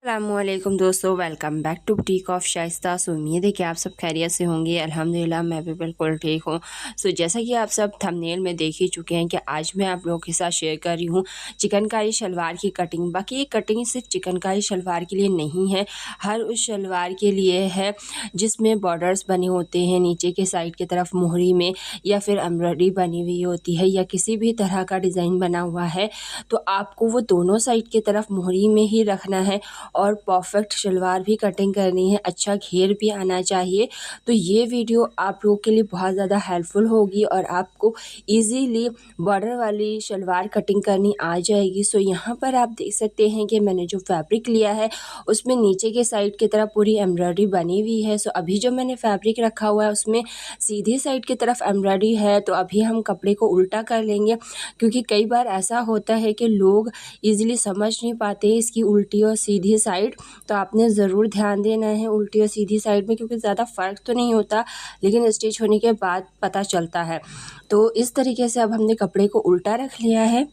अस्सलामुअलैकुम दोस्तों, welcome back to boutique of Shaista. उम्मीद है कि आप सब खैरियत से होंगे। अल्हम्दुलिल्लाह मैं भी बिल्कुल ठीक हूँ। जैसा कि आप सब थंबनेल में देख ही चुके हैं कि आज मैं आप लोगों के साथ शेयर कर रही हूँ चिकनकारी शलवार की कटिंग। बाकी ये कटिंग सिर्फ चिकनकारी शलवार के लिए नहीं है, हर उस शलवार के लिए है जिसमें बॉर्डर्स बने होते हैं, नीचे के साइड की तरफ मोहरी में या फिर एम्ब्रॉयडरी बनी हुई होती है या किसी भी तरह का डिज़ाइन बना हुआ है, तो आपको वो दोनों साइड की तरफ मोहरी में ही रखना है और परफेक्ट शलवार भी कटिंग करनी है, अच्छा घेर भी आना चाहिए। तो ये वीडियो आप लोगों के लिए बहुत ज़्यादा हेल्पफुल होगी और आपको इजीली बॉर्डर वाली शलवार कटिंग करनी आ जाएगी। यहाँ पर आप देख सकते हैं कि मैंने जो फैब्रिक लिया है उसमें नीचे के साइड की तरफ पूरी एम्ब्रॉयडरी बनी हुई है। अभी जो मैंने फैब्रिक रखा हुआ है उसमें सीधी साइड की तरफ एम्ब्रॉयडरी है, तो अभी हम कपड़े को उल्टा कर लेंगे क्योंकि कई बार ऐसा होता है कि लोग ईज़िली समझ नहीं पाते इसकी उल्टी और सीधी साइड। तो आपने ज़रूर ध्यान देना है उल्टी और सीधी साइड में, क्योंकि ज़्यादा फ़र्क तो नहीं होता लेकिन स्टिच होने के बाद पता चलता है। तो इस तरीके से अब हमने कपड़े को उल्टा रख लिया है।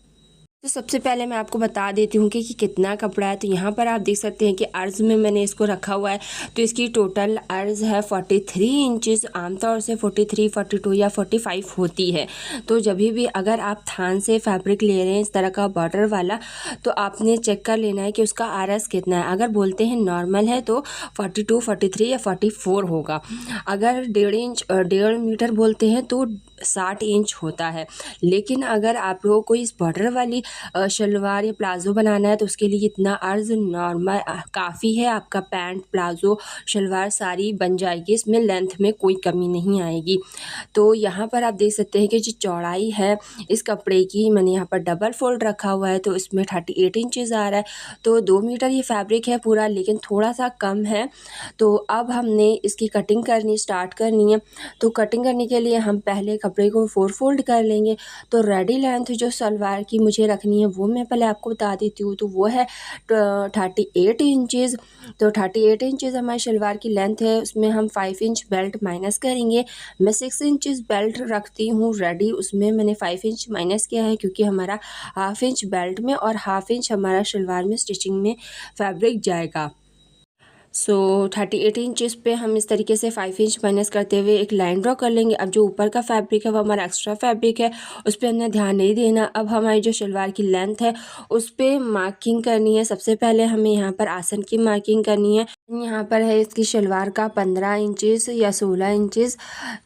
तो सबसे पहले मैं आपको बता देती हूँ कि कितना कपड़ा है। तो यहाँ पर आप देख सकते हैं कि अर्ज़ में मैंने इसको रखा हुआ है, तो इसकी टोटल अर्ज़ है 43 इंचज़। आमतौर से 43, 42 या 45 होती है। तो जब भी अगर आप थान से फैब्रिक ले रहे हैं इस तरह का बॉर्डर वाला, तो आपने चेक कर लेना है कि उसका अर्ज़ कितना है। अगर बोलते हैं नॉर्मल है तो 42, 43 या 44 होगा। अगर 1.5 मीटर बोलते हैं तो 60 इंच होता है। लेकिन अगर आप लोगों को इस बॉर्डर वाली शलवार या प्लाज़ो बनाना है तो उसके लिए इतना अर्ज़ नॉर्मल काफ़ी है। आपका पैंट, प्लाज़ो, शलवार सारी बन जाएगी, इसमें लेंथ में कोई कमी नहीं आएगी। तो यहाँ पर आप देख सकते हैं कि जो चौड़ाई है इस कपड़े की, मैंने यहाँ पर डबल फोल्ड रखा हुआ है तो इसमें 38 इंचज़ आ रहा है। तो 2 मीटर ये फैब्रिक है पूरा, लेकिन थोड़ा सा कम है। तो अब हमने इसकी कटिंग करनी स्टार्ट करनी है। तो कटिंग करने के लिए हम पहले कपड़े को 4 फोल्ड कर लेंगे। तो रेडी लेंथ जो सलवार की मुझे रखनी है वो मैं पहले आपको बता देती हूँ। तो वो है 38 इंचज़। तो 38 इंचज़ हमारी शलवार की लेंथ है, उसमें हम 5 इंच बेल्ट माइनस करेंगे। मैं 6 इंचज़ बेल्ट रखती हूँ रेडी, उसमें मैंने 5 इंच माइनस किया है क्योंकि हमारा हाफ इंच बेल्ट में और हाफ इंच हमारा शलवार में स्टिचिंग में फैब्रिक जाएगा। 38 इंचज़ पे हम इस तरीके से 5 इंच माइनस करते हुए एक लाइन ड्रॉ कर लेंगे। अब जो ऊपर का फैब्रिक है वो हमारा एक्स्ट्रा फैब्रिक है, उस पर हमने ध्यान नहीं देना। अब हमारी जो शलवार की लेंथ है उस पर मार्किंग करनी है। सबसे पहले हमें यहाँ पर आसन की मार्किंग करनी है। यहाँ पर है इसकी शलवार का 15 इंचज़ या 16 इंचज़।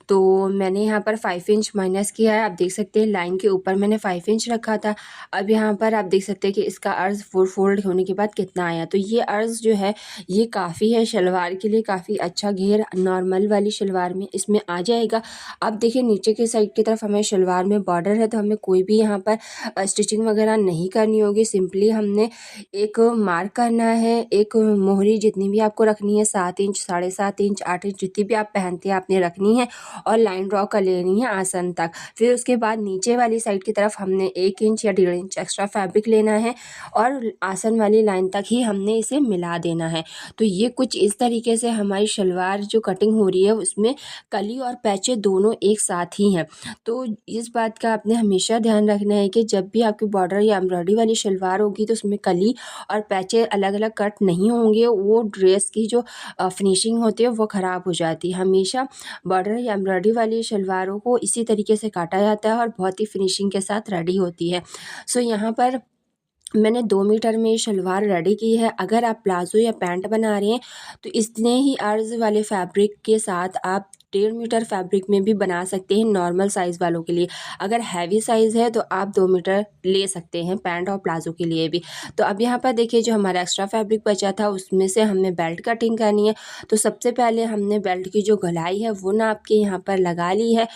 तो मैंने यहाँ पर 5 इंच माइनस किया है। आप देख सकते हैं लाइन के ऊपर मैंने 5 इंच रखा था। अब यहाँ पर आप देख सकते हैं कि इसका अर्ज़ 4 फोल्ड होने के बाद कितना आया। तो ये अर्ज़ जो है ये काफ़ी है शलवार के लिए, काफ़ी अच्छा घेर नॉर्मल वाली शलवार में इसमें आ जाएगा। अब देखिए नीचे के साइड की तरफ हमें शलवार में बॉर्डर है, तो हमें कोई भी यहाँ पर स्टिचिंग वगैरह नहीं करनी होगी। सिंपली हमने एक मार्क करना है, एक मोहरी जितनी भी आपको रखनी है 7 इंच, 7.5 इंच, 8 इंच जितनी भी आप पहनते हैं आपने रखनी है और लाइन ड्रॉ कर लेनी है आसन तक। फिर उसके बाद नीचे वाली साइड की तरफ हमने 1 इंच या 1.5 इंच एक्स्ट्रा फैब्रिक लेना है और आसन वाली लाइन तक ही हमने इसे मिला देना है। तो ये कुछ इस तरीके से हमारी शलवार जो कटिंग हो रही है उसमें कली और पैचे दोनों एक साथ ही हैं। तो इस बात का आपने हमेशा ध्यान रखना है कि जब भी आपकी बॉर्डर या एम्ब्रॉयडरी वाली शलवार होगी तो उसमें कली और पैचे अलग अलग कट नहीं होंगे। वो ड्रेस की जो फिनिशिंग होती है वो ख़राब हो जाती है। हमेशा बॉर्डर या एम्ब्रॉयडरी वाली शलवारों को इसी तरीके से काटा जाता है और बहुत ही फिनिशिंग के साथ रेडी होती है। यहाँ पर मैंने 2 मीटर में शलवार रेडी की है। अगर आप प्लाज़ो या पैंट बना रहे हैं तो इतने ही अर्ज़ वाले फैब्रिक के साथ आप 1.5 मीटर फैब्रिक में भी बना सकते हैं नॉर्मल साइज़ वालों के लिए। अगर हैवी साइज़ है तो आप 2 मीटर ले सकते हैं पैंट और प्लाज़ो के लिए भी। तो अब यहाँ पर देखिए जो हमारा एक्स्ट्रा फैब्रिक बचा था उसमें से हमने बेल्ट कटिंग करनी है। तो सबसे पहले हमने बेल्ट की जो गोलाई है वो नाप के यहाँ पर लगा ली है।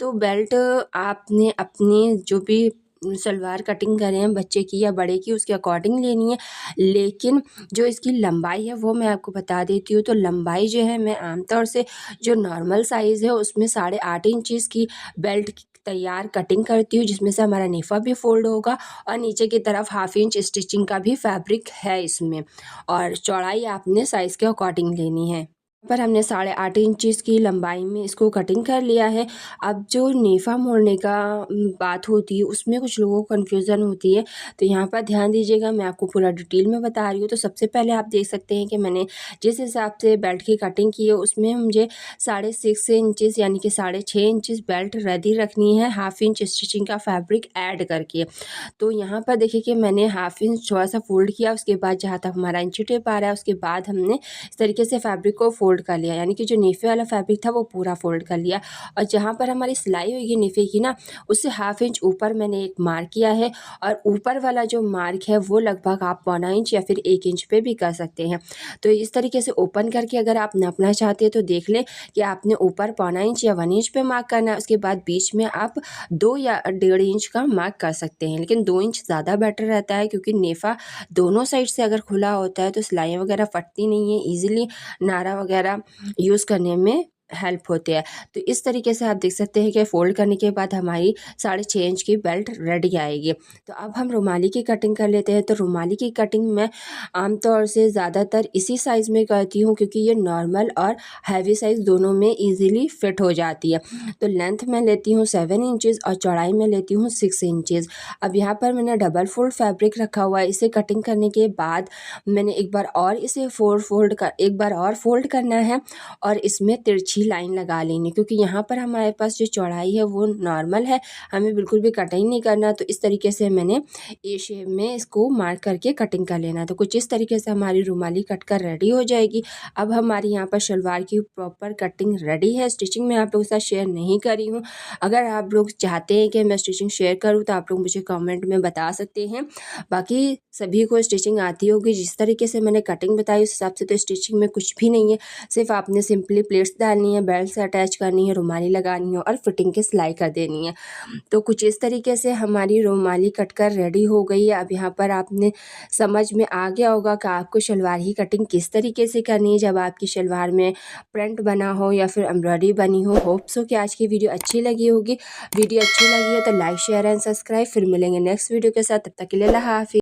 तो बेल्ट आपने अपनी जो भी सलवार कटिंग करें हैं बच्चे की या बड़े की उसके अकॉर्डिंग लेनी है। लेकिन जो इसकी लंबाई है वो मैं आपको बता देती हूँ। तो लंबाई जो है मैं आमतौर से जो नॉर्मल साइज़ है उसमें 8.5 इंचज़ की बेल्ट तैयार कटिंग करती हूँ, जिसमें से हमारा नेफा भी फोल्ड होगा और नीचे की तरफ हाफ इंच स्टिचिंग का भी फैब्रिक है इसमें। और चौड़ाई आपने साइज़ के अकॉर्डिंग लेनी है। पर हमने 8.5 इंच की लंबाई में इसको कटिंग कर लिया है। अब जो नेफ़ा मोड़ने का बात होती है उसमें कुछ लोगों को कन्फ्यूज़न होती है, तो यहाँ पर ध्यान दीजिएगा, मैं आपको पूरा डिटेल में बता रही हूँ। तो सबसे पहले आप देख सकते हैं कि मैंने जिस हिसाब से बेल्ट की कटिंग की है उसमें मुझे 6.5 इंचेस यानी कि 6.5 इंचेस बेल्ट रेडी रखनी है, 1/2 इंच स्टिचिंग का फैब्रिक ऐड करके। तो यहाँ पर देखिए कि मैंने 1/2 इंच थोड़ा-सा फ़ोल्ड किया, उसके बाद जहाँ तक हमारा इंची टेप आ रहा है उसके बाद हमने इस तरीके से फैब्रिक को फ़ोल्ड कर लिया, यानी कि जो नेफ़े वाला फैब्रिक था वो पूरा फ़ोल्ड कर लिया। और जहाँ पर हमारी सिलाई होगी नेफ़े की ना, उससे 1/2 इंच ऊपर मैंने एक मार्क किया है, और ऊपर वाला जो मार्क है वो लगभग आप 1/4 इंच या फिर 1 इंच पे भी कर सकते हैं। तो इस तरीके से ओपन करके अगर आप नापना चाहते हैं तो देख लें कि आपने ऊपर 1/4 इंच या 1 इंच पे मार्क करना है, उसके बाद बीच में आप 2 या 1.5 इंच का मार्क कर सकते हैं, लेकिन 2 इंच ज़्यादा बेटर रहता है, क्योंकि नेफ़ा दोनों साइड से अगर खुला होता है तो सिलाइयाँ वगैरह फटती नहीं है, ईज़िली नारा वगैरह यूज़ करने में हेल्प होती है। तो इस तरीके से आप देख सकते हैं कि फ़ोल्ड करने के बाद हमारी 6.5 इंच की बेल्ट रेडी आएगी। तो अब हम रुमाली की कटिंग कर लेते हैं। तो रुमाली की कटिंग मैं आमतौर से ज़्यादातर इसी साइज़ में करती हूँ, क्योंकि ये नॉर्मल और हैवी साइज़ दोनों में ईज़िली फिट हो जाती है। तो लेंथ मैं लेती हूँ 7 इंचेस और चौड़ाई में लेती हूँ 6 इंचेस। अब यहाँ पर मैंने डबल फ़ोल्ड फैब्रिक रखा हुआ है। इसे कटिंग करने के बाद मैंने एक बार और इसे एक बार और फ़ोल्ड करना है, और इसमें तिरछी लाइन लगा लेनी, क्योंकि यहाँ पर हमारे पास जो चौड़ाई है वो नॉर्मल है, हमें बिल्कुल भी कटिंग नहीं करना। तो इस तरीके से मैंने ए शेप में इसको मार्क करके कटिंग कर लेना। तो कुछ इस तरीके से हमारी रुमाली कट कर रेडी हो जाएगी। अब हमारी यहाँ पर शलवार की प्रॉपर कटिंग रेडी है। स्टिचिंग मैं आप लोगों के साथ शेयर नहीं करी हूँ। अगर आप लोग चाहते हैं कि मैं स्टिचिंग शेयर करूँ तो आप लोग मुझे कमेंट में बता सकते हैं। बाकी सभी को स्टिचिंग आती होगी, जिस तरीके से मैंने कटिंग बताई उस हिसाब से तो स्टिचिंग में कुछ भी नहीं है। सिर्फ आपने सिंपली प्लेट्स डालनी है, बेल्ट से अटैच करनी है, रुमाली लगानी है और फिटिंग की सिलाई कर देनी है। तो कुछ इस तरीके से हमारी रुमाली कट कर रेडी हो गई है। अब यहाँ पर आपने समझ में आ गया होगा कि आपको शलवार की कटिंग किस तरीके से करनी है जब आपकी शलवार में प्रिंट बना हो या फिर एम्ब्रॉयडरी बनी हो। होप सो कि आज की वीडियो अच्छी लगी होगी। वीडियो अच्छी लगी है तो लाइक शेयर एंड सब्सक्राइब। फिर मिलेंगे नेक्स्ट वीडियो के साथ, तब तक के लिए अल्लाह हाफ़िज़।